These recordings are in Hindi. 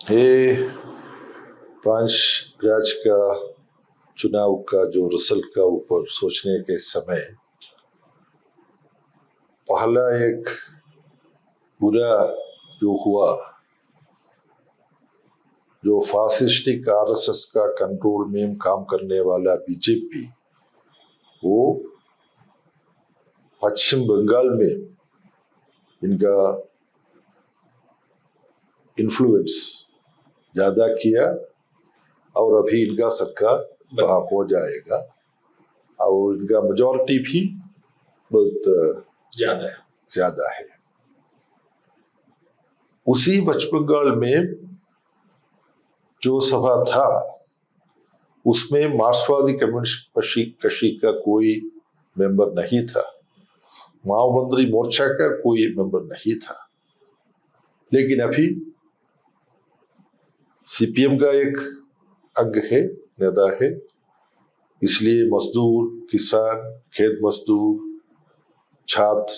ये 5 राज्य का चुनाव का जो रिजल्ट का ऊपर सोचने के समय पहला एक बुरा जो हुआ, जो फासिस्टिक आरएसएस का कंट्रोल में काम करने वाला बीजेपी, वो पश्चिम बंगाल में इनका इन्फ्लुएंस ज्यादा किया और अभी इनका सरकार वहां हो जाएगा और इनका मेजॉरिटी भी बहुत ज्यादा है। उसी पश्चिम बंगाल में जो सभा था उसमें मार्क्सवादी कम्युनिस्ट कक्षी का कोई मेंबर नहीं था, माओवादी मोर्चा का कोई मेंबर नहीं था, लेकिन अभी सीपीएम का एक अंग है, नेता है, इसलिए मजदूर, किसान, खेत मजदूर, छात्र,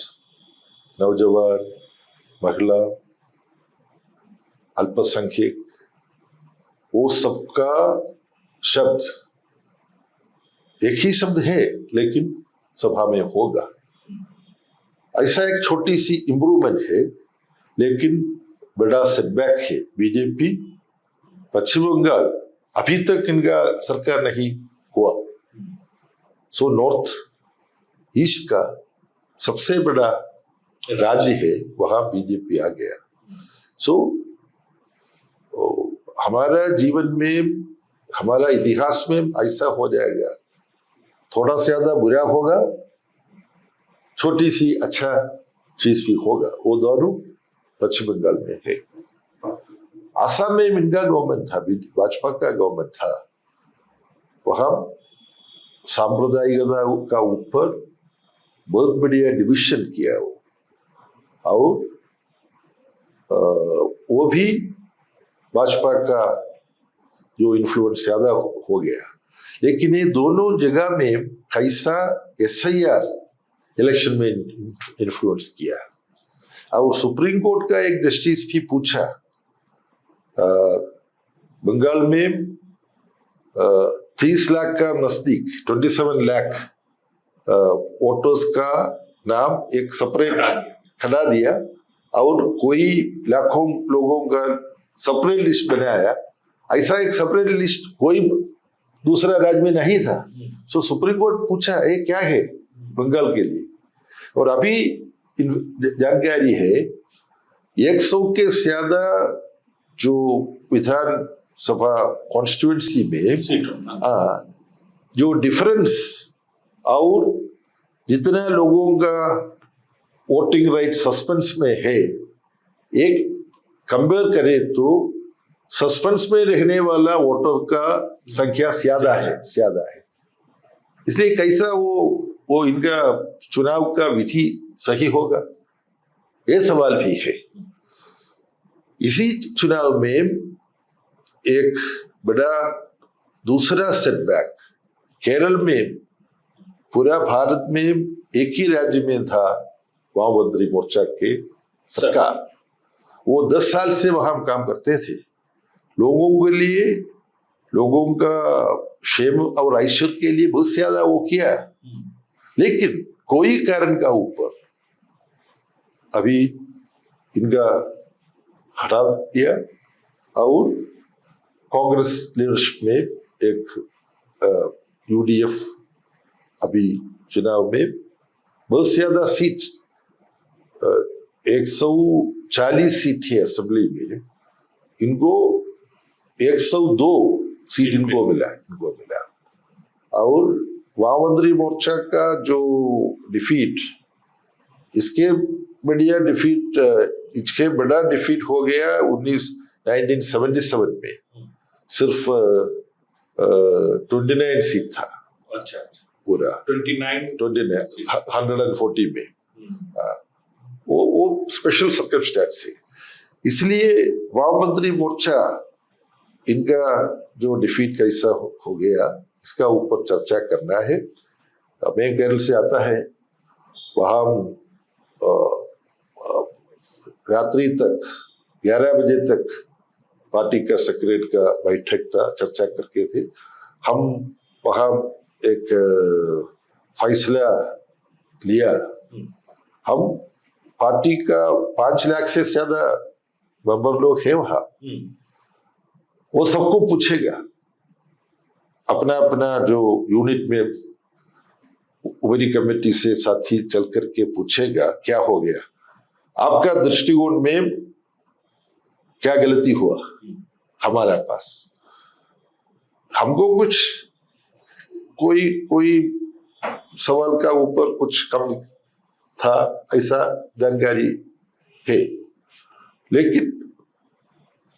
नौजवान, महिला, अल्पसंख्यक, वो सबका शब्द एक ही शब्द है लेकिन सभा में होगा। ऐसा एक छोटी सी इंप्रूवमेंट है लेकिन बड़ा सेटबैक है। बीजेपी पश्चिम बंगाल अभी तक इनका सरकार नहीं हुआ, सो नॉर्थ ईस्ट का सबसे बड़ा राज्य है, वहां बीजेपी आ गया। सो हमारा जीवन में, हमारा इतिहास में ऐसा हो जाएगा, थोड़ा से ज्यादा बुरा होगा, छोटी सी अच्छा चीज भी होगा। वो दोनों पश्चिम बंगाल में है। आसाम में इनका गवर्नमेंट था, भाजपा का गवर्नमेंट था, वहां सांप्रदायिकता का ऊपर बहुत बढ़िया डिविजन किया वो, और वो भी भाजपा का जो इन्फ्लुएंस ज्यादा हो गया। लेकिन ये दोनों जगह में कैसा एसआईआर इलेक्शन में इन्फ्लुएंस किया। और सुप्रीम कोर्ट का एक जस्टिस भी पूछा, बंगाल में 30 लाख का नजदीक 27 लाख वोटर्स का नाम एक सेपरेट हटा दिया और कोई लाखों लोगों का सेपरेट लिस्ट बनाया। ऐसा एक सेपरेट लिस्ट कोई दूसरा राज्य में नहीं था। सो सुप्रीम कोर्ट पूछा ये क्या है बंगाल के लिए। और अभी जानकारी है 100 के ज्यादा जो विधान सभा कॉन्स्टिट्यूएंसी में जो डिफरेंस और जितना लोगों का वोटिंग राइट सस्पेंस में है, एक कंपेयर करें तो सस्पेंस में रहने वाला वोटर का संख्या ज्यादा है। इसलिए कैसा वो इनका चुनाव का विधि सही होगा, ये सवाल भी है। इसी चुनाव में एक बड़ा दूसरा सेटबैक, केरल में पूरा भारत में एक ही राज्य में था माओवादी मोर्चा के सरकार, वो 10 साल से वहां काम करते थे, लोगों के लिए, लोगों का क्षेम और ऐश्वर्य के लिए बहुत ज्यादा वो किया, लेकिन कोई कारण का ऊपर अभी इनका हटा दिया और कांग्रेस लीडरशिप में एक यूडीएफ अभी चुनाव में बहुत ज्यादा सीट 140 सीट है असेंबली में, इनको 102 सीट इनको मिला। और माओवादी मोर्चा का जो डिफीट, इसके बड़ा डिफीट हो गया 1977 में, सिर्फ 29 सीट था। अच्छा। पूरा 29 140 में। वो स्पेशल सर्कमस्टेंस है। इसलिए माओवादी मोर्चा इनका जो डिफीट कैसा हो गया, इसका ऊपर चर्चा करना है। मैं केरल से आता है, वहां रात्रि तक 11 बजे तक पार्टी का सेक्रेटरी का बैठक था, चर्चा करके थे। हम वहाँ एक फैसला लिया। हम पार्टी का 5 लाख से ज्यादा मेंबर लोग हैं वहाँ, वो सबको पूछेगा, अपना अपना जो यूनिट में उबरी कमेटी से साथी चल करके पूछेगा क्या हो गया, आपका दृष्टिकोण में क्या गलती हुआ हमारे पास। हमको कुछ कोई सवाल का ऊपर कुछ कम था ऐसा जानकारी है, लेकिन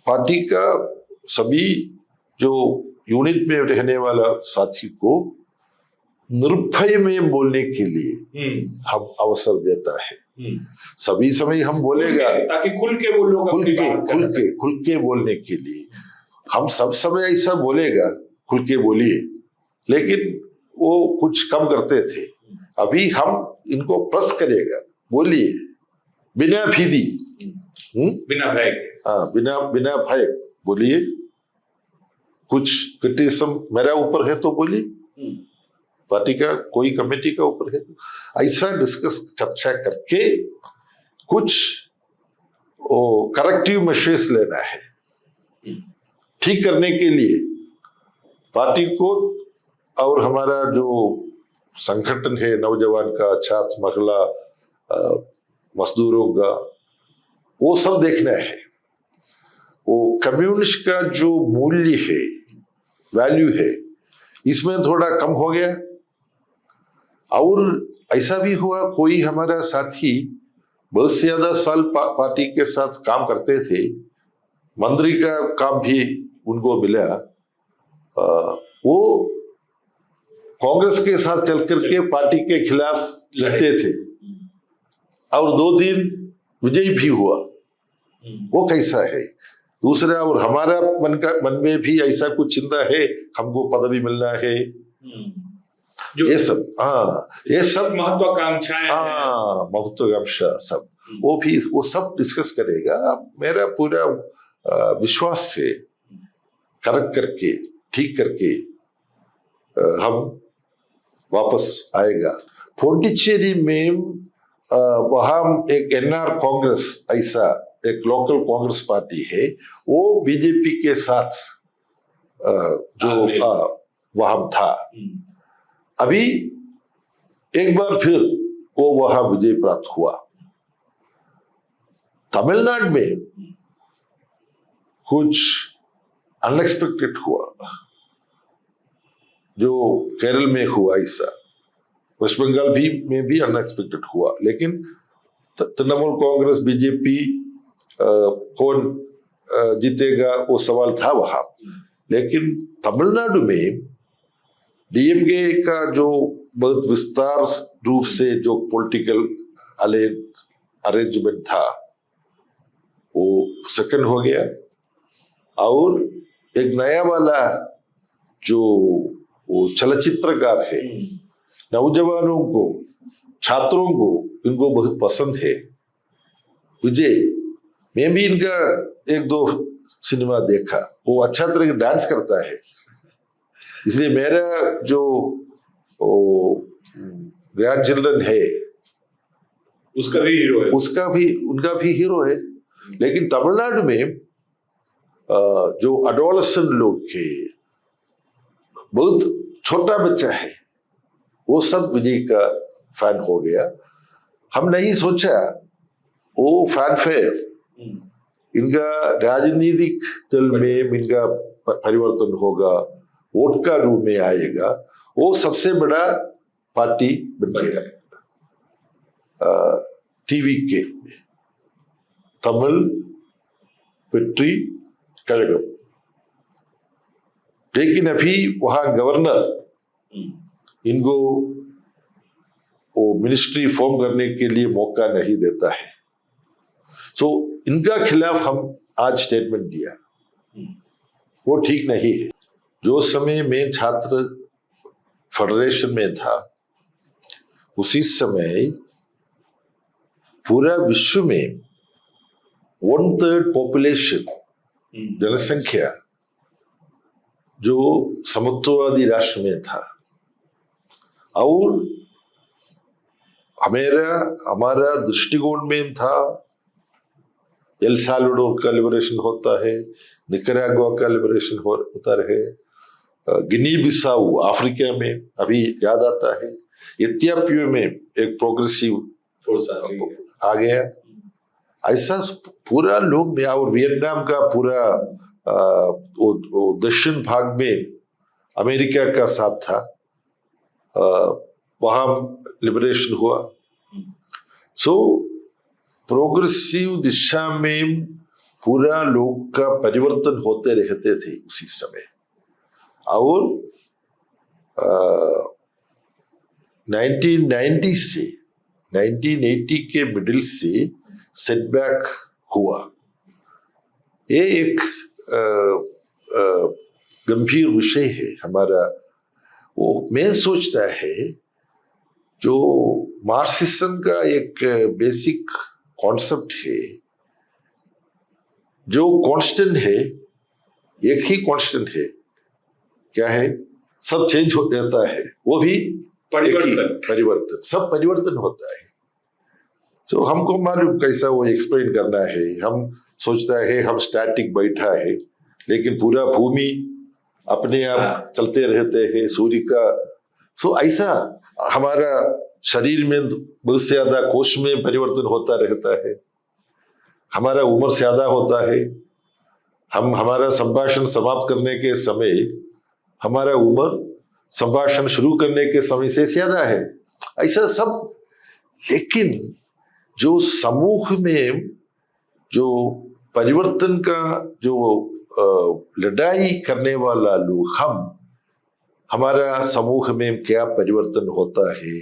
पार्टी का सभी जो यूनिट में रहने वाला साथी को निर्भय में बोलने के लिए हम अवसर देता है। सभी समय हम बोलेगा ताकि खुल के वो लोग खुल के बोलने के लिए हम सब समय ऐसा बोलेगा, खुल के बोलिए, लेकिन वो कुछ कम करते थे। अभी हम इनको प्रेस करेगा, बोलिए बिना भीदी, बिना भय, हाँ बिना भय बोलिए। कुछ क्रिटिसिज्म मेरा ऊपर है तो बोलिए, पार्टी का कोई कमेटी का ऊपर है तो ऐसा डिस्कस चर्चा करके कुछ करेक्टिव मेजर्स लेना है ठीक करने के लिए पार्टी को। और हमारा जो संगठन है नौजवान का, छात्र, महिला, मजदूरों का, वो सब देखना है। वो कम्युनिस्ट का जो मूल्य है, वैल्यू है, इसमें थोड़ा कम हो गया। और ऐसा भी हुआ, कोई हमारा साथी बहुत से ज्यादा साल पार्टी के साथ काम करते थे, मंत्री का काम भी उनको मिला, वो कांग्रेस के साथ चल करके पार्टी के खिलाफ लड़ते थे और 2 दिन विजयी भी हुआ। वो कैसा है दूसरा। और हमारा मन में भी ऐसा कुछ चिंता है, हमको पदवी मिलना है, ये सब महत्वाकांक्षाएं, महत्वाकांक्षा सब वो सब डिस्कस करेगा। मेरा पूरा विश्वास से करेक्ट करके ठीक करके हम वापस आएगा। पौंडीचेरी में वहां एक एनआर कांग्रेस, ऐसा एक लोकल कांग्रेस पार्टी है, वो बीजेपी के साथ जो वहां था। अभी एक बार फिर वो वहां विजय प्राप्त हुआ। तमिलनाडु में कुछ अनएक्सपेक्टेड हुआ, जो केरल में हुआ ऐसा, वेस्ट बंगाल में भी अनएक्सपेक्टेड हुआ। लेकिन तृणमूल कांग्रेस, बीजेपी कौन जीतेगा वो सवाल था वहां। लेकिन तमिलनाडु में डीएमके का जो बहुत विस्तार रूप से जो पॉलिटिकल अरेंजमेंट था वो सेकंड हो गया। और एक नया वाला जो वो चलचित्रकार है, नौजवानों को, छात्रों को, इनको बहुत पसंद है विजय। मैं भी इनका 1-2 सिनेमा देखा, वो अच्छा तरह से डांस करता है, इसलिए मेरा जो ग्रैंड चिल्ड्रन है उसका भी हीरो है, उनका भी हीरो है। लेकिन तमिलनाडु में जो अडोलसेंट लोग है, बहुत छोटा बच्चा है, वो सब विजय का फैन हो गया। हम नहीं सोचा वो फैन फेयर इनका राजनीतिक दल में इनका परिवर्तन होगा, वोट का रूप में आएगा, वो सबसे बड़ा पार्टी बन गया। टीवी के तमिल पेट्री कलगम। लेकिन अभी वहां गवर्नर इनको वो मिनिस्ट्री फॉर्म करने के लिए मौका नहीं देता है। सो इनका खिलाफ हम आज स्टेटमेंट दिया, वो ठीक नहीं है। जो समय में छात्र फेडरेशन में था, उसी समय पूरा विश्व में 1/3 पॉपुलेशन जनसंख्या जो समत्ववादी राष्ट्र में था, और हमारा दृष्टिकोण में था एल साल्वाडोर का लिबरेशन होता है, निकरागुआ का लिबरेशन होता रहे, गिनी बिसाऊ अफ्रीका में अभी याद आता है, इथियोपिया में एक प्रोग्रेसिव फोर्स आ गया। ऐसा पूरा लोग में, और वियतनाम का पूरा दक्षिण भाग में अमेरिका का साथ था, वहां लिबरेशन हुआ। सो प्रोग्रेसिव दिशा में पूरा लोग का परिवर्तन होते रहते थे उसी समय। और 1990 से 1980 के मिडिल से सेटबैक हुआ। ये एक गंभीर विषय है हमारा। वो मैं सोचता है जो मार्क्सिज्म का एक बेसिक कॉन्सेप्ट है, जो कांस्टेंट है, एक ही कांस्टेंट है, क्या है? सब चेंज हो जाता है, वो भी परिवर्तन, सब परिवर्तन होता है। तो हमको मालूम कैसा वो एक्सप्लेन करना है। हम सोचता है हम स्टैटिक बैठा है, लेकिन पूरा भूमि अपने आप चलते रहते हैं, सूर्य का। सो ऐसा हमारा शरीर में बहुत से ज्यादा कोश में परिवर्तन होता रहता है, हमारा उम्र ज्यादा होता है। हमारा संभाषण समाप्त करने के समय हमारा उम्र संभाषण शुरू करने के समय से ज्यादा है, ऐसा सब। लेकिन जो समूह में जो परिवर्तन का जो लड़ाई करने वाला लोग, हमारा समूह में क्या परिवर्तन होता है,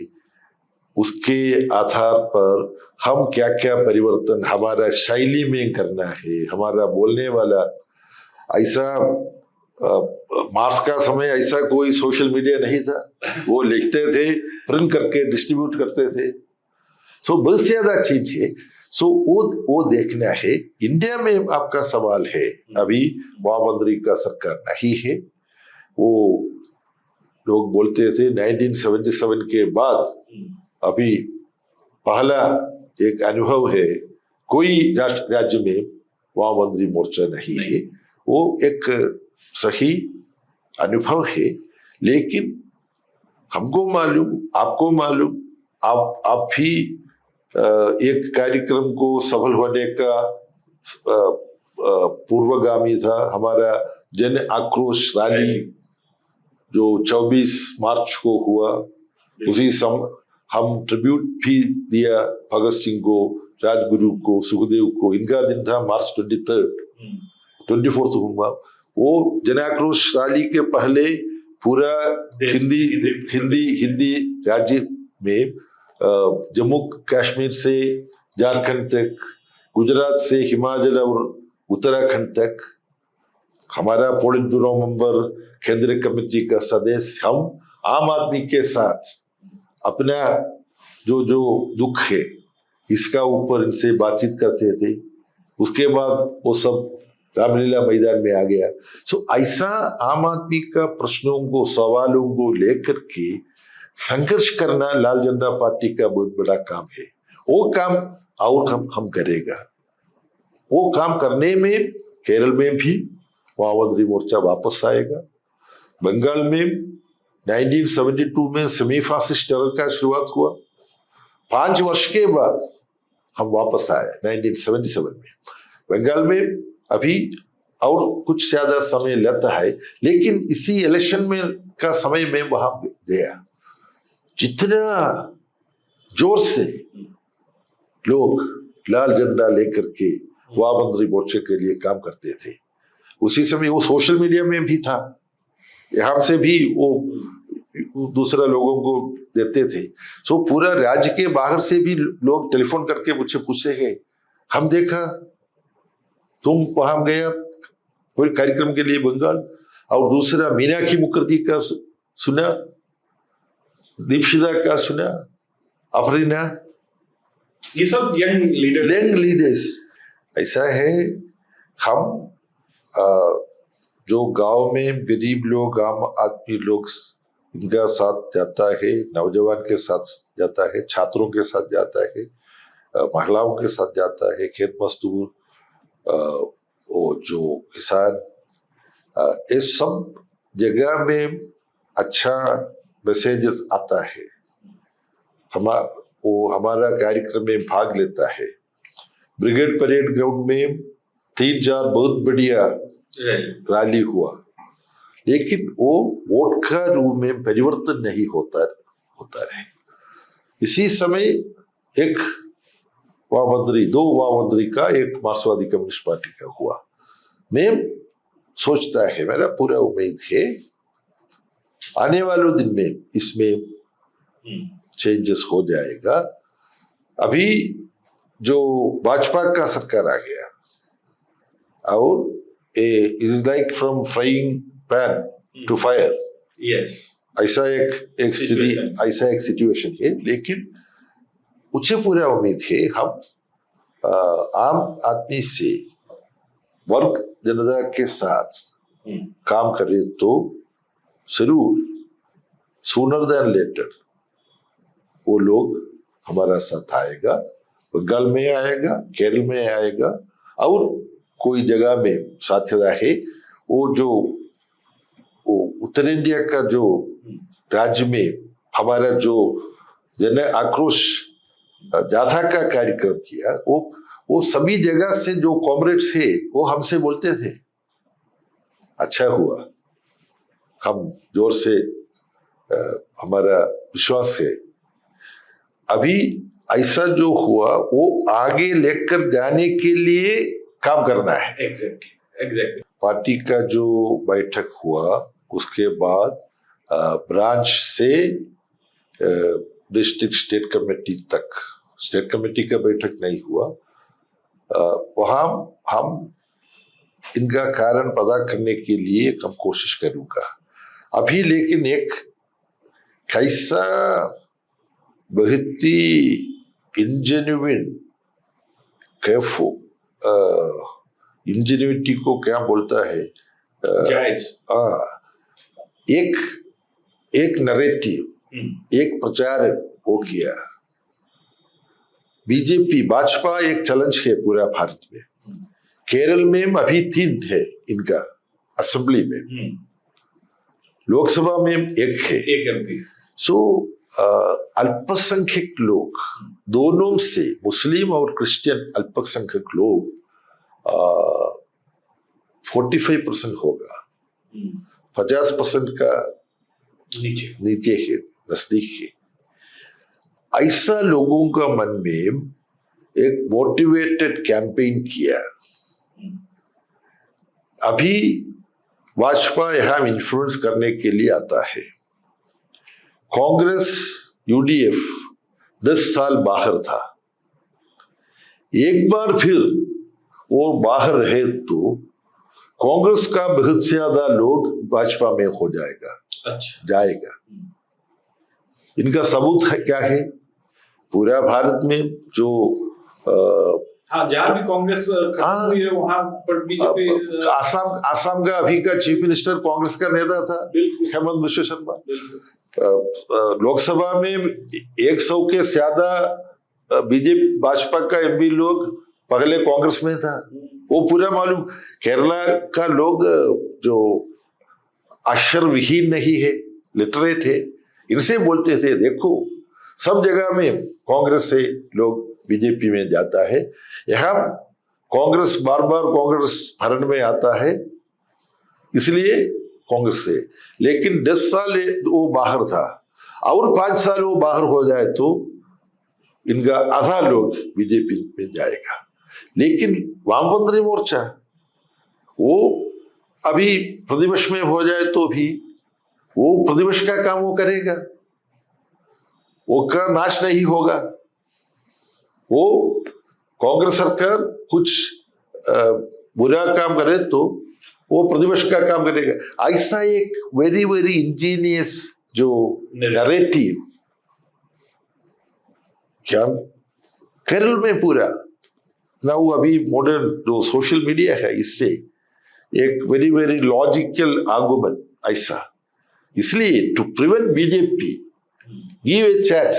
उसके आधार पर हम क्या क्या परिवर्तन हमारा शैली में करना है, हमारा बोलने वाला। ऐसा मार्क्स का समय ऐसा कोई सोशल मीडिया नहीं था, वो लिखते थे, प्रिंट करके डिस्ट्रीब्यूट करते थे। सो बहुत ज्यादा चीज है। सो वो देखना है। इंडिया में आपका सवाल है, अभी महामंत्री का सरकार नहीं है। वो लोग बोलते थे 1977 के बाद अभी पहला एक अनुभव है, कोई राज्य में महामंत्री मोर्चा नहीं है। वो एक सही अनुभव है। लेकिन हमको मालूम, आपको मालूम, आप भी एक कार्यक्रम को सफल होने का पूर्वगामी था हमारा जन आक्रोश रैली जो 24 मार्च को हुआ। उसी समय हम ट्रिब्यूट भी दिया भगत सिंह को, राजगुरु को, सुखदेव को। इनका दिन था मार्च 24 हुआ। वो जन आक्रोश रैली के पहले पूरा हिंदी राज्य में जम्मू कश्मीर से झारखंड तक, गुजरात से हिमाचल और उत्तराखंड तक, हमारा पोलिट ब्यूरो मेंबर, केंद्रीय कमेटी का सदस्य, हम आम आदमी के साथ अपना जो दुख है इसका ऊपर इनसे बातचीत करते थे। उसके बाद वो सब रामलीला मैदान में आ गया। सो ऐसा आम आदमी का प्रश्नों को, सवालों को लेकर के संघर्ष करना लाल झंडा पार्टी का बहुत बड़ा काम है। वो काम और हम करेगा। वो काम करने में केरल में भी महामंत्री मोर्चा वापस आएगा। बंगाल में 1972 में सेमी फासिस्ट टेरर का शुरुआत हुआ। 5 वर्ष के बाद हम वापस आए 1977 में। बंगाल में अभी और कुछ ज्यादा समय लेता है, लेकिन इसी इलेक्शन में का समय में वहां गया। जितना जोर से लोग लाल झंडा लेकर के महामंत्री मोर्चे के लिए काम करते थे, उसी समय वो सोशल मीडिया में भी था। यहाँ से भी वो दूसरा लोगों को देते थे। सो पूरा राज्य के बाहर से भी लोग टेलीफोन करके मुझसे पूछे गए, हम देखा तुम वहां गया कोई कार्यक्रम के लिए बंगाल, और दूसरा मीनाक्षी मुखर्जी का सुना, दीक्षिता का सुना, अफरीना, ये सब यंग लीडर्स। ऐसा है, हम जो गांव में गरीब लोग, आम आदमी लोग, इनका साथ जाता है, नौजवान के साथ जाता है, छात्रों के साथ जाता है, महिलाओं के साथ जाता है, खेत मजदूर, वो जो किसान, ये सब जगह में अच्छा मैसेजेस आता है। वो हमारा कार्यक्रम में भाग लेता है। ब्रिगेड परेड ग्राउंड में 3-4 बहुत बढ़िया रैली हुआ, लेकिन वो वोट का रूप में परिवर्तन नहीं होता रहे। इसी समय एक वामंत्री, 2 वामंत्री का, एक मार्क्सवादी कम्युनिस्ट पार्टी का हुआ। मैं सोचता है, मेरा पूरा उम्मीद है आने वाले दिन में इसमें चेंजेस हो जाएगा। अभी जो भाजपा का सरकार आ गया और is like from frying pan to fire, yes, ऐसा एक स्थिति, ऐसा एक सिचुएशन है। लेकिन मुझे पूरा उम्मीद है हम आम आदमी से, वर्ग जनता के साथ काम करें तो जरूर सूनर देन लेटर वो लोग हमारा साथ आएगा। बंगाल में आएगा, केरल में आएगा, और कोई जगह में साध्यता है। वो उत्तर इंडिया का जो राज्य में हमारा जो जन आक्रोश जाथा का कार्यक्रम किया, वो सभी जगह से जो कॉमरेड्स है वो हमसे बोलते थे, अच्छा हुआ, हम जोर से हमारा विश्वास है अभी ऐसा जो हुआ वो आगे लेकर जाने के लिए काम करना है। एग्जैक्टली। पार्टी का जो बैठक हुआ उसके बाद ब्रांच से डिस्ट्रिक्ट स्टेट कमेटी तक, स्टेट कमेटी का बैठक नहीं हुआ, वहां हम इनका कारण पता करने के लिए कम कोशिश करूंगा अभी। लेकिन एक कैसा बहुत ही इंजेन्युइन, इंजेन्युइटी को क्या बोलता है, एक नरेटिव, एक प्रचार हो किया। बीजेपी, भाजपा एक चैलेंज है पूरा भारत में। केरल में अभी 3 है इनका असेंबली में, लोकसभा में 1 है, एक एमपी। सो अल्पसंख्यक लोग दोनों से, मुस्लिम और क्रिश्चियन अल्पसंख्यक लोग 45% होगा, 50% का नीचे है, नजदीक है। ऐसा लोगों का मन में एक मोटिवेटेड कैंपेन किया। अभी भाजपा यहां इन्फ्लुएंस करने के लिए आता है। कांग्रेस, यूडीएफ 10 साल बाहर था, एक बार फिर वो बाहर है तो कांग्रेस का बहुत ज्यादा लोग भाजपा में हो जाएगा। अच्छा, जाएगा। इनका सबूत है क्या है? पूरा भारत में जो जहाँ भी कांग्रेस खत्म हुई है वहां पर बीजेपी, आसाम का अभी का चीफ मिनिस्टर कांग्रेस का नेता था, हेमंत बिश्व शर्मा। लोकसभा में 100 के ज्यादा बीजेपी भाजपा का एमपी लोग पहले कांग्रेस में था, वो पूरा मालूम। केरला का लोग जो अक्षर विहीन नहीं है, लिटरेट है, इनसे बोलते थे देखो सब जगह में कांग्रेस से लोग बीजेपी में जाता है, यहाँ कांग्रेस बार बार कांग्रेस भरण में आता है, इसलिए कांग्रेस से। लेकिन 10 साल वो बाहर था, और 5 साल वो बाहर हो जाए तो इनका आधा लोग बीजेपी में जाएगा। लेकिन वामपंथी मोर्चा वो अभी प्रतिपक्ष में हो जाए तो भी वो प्रतिपक्ष का काम वो करेगा, वो का नाश नहीं होगा। वो कांग्रेस सरकार कुछ बुरा काम करे तो वो प्रतिपक्ष का काम करेगा। ऐसा एक वेरी वेरी इंजीनियस जो नैरेटिव क्या केरल में पूरा ना, वो अभी मॉडर्न जो सोशल मीडिया है इससे एक वेरी वेरी लॉजिकल आर्गुमेंट ऐसा. इसलिए to prevent BJP give a chance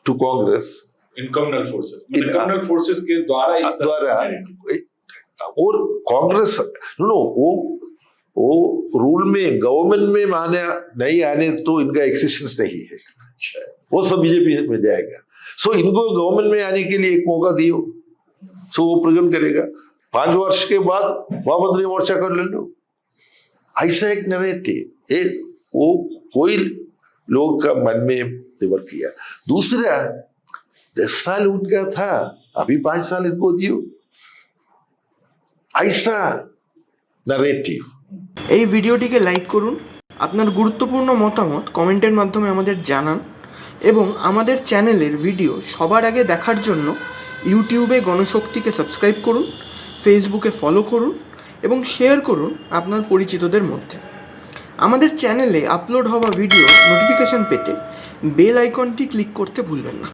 to Congress in communal forces, communal forces के द्वारा इस तरह द्वारा, का narrative. और कांग्रेस नो वो रूल में गवर्नमेंट में आने नहीं आने तो इनका एक्सिस्टेंस नहीं है. अच्छा. वो सब बीजेपी में जाएगा. सो इनको गवर्नमेंट में आने के लिए एक मौका दियो, सो वो प्रेजेंट करेगा. 5 वर्ष के बाद महामंत्री मोर्चा कर ले लो. ऐसा एक नैरेटिव वो कोई लोग का मन में डेवलप किया. दूसरा 10 साल उनका था, अभी 5 साल इनको दियो. ऐसा नैरेटिव. এই ভিডিওটিকে লাইক করুন, আপনার গুরুত্বপূর্ণ মতামত কমেন্টের মাধ্যমে আমাদের জানান এবং আমাদের চ্যানেলের ভিডিও সবার আগে দেখার জন্য ইউটিউবে গণশক্তিকে সাবস্ক্রাইব করুন, ফেসবুকে ফলো করুন এবং শেয়ার করুন আপনার পরিচিতদের মধ্যে. আমাদের চ্যানেলে আপলোড হওয়া ভিডিও নোটিফিকেশন পেতে বেল আইকনটি ক্লিক করতে ভুলবেন না.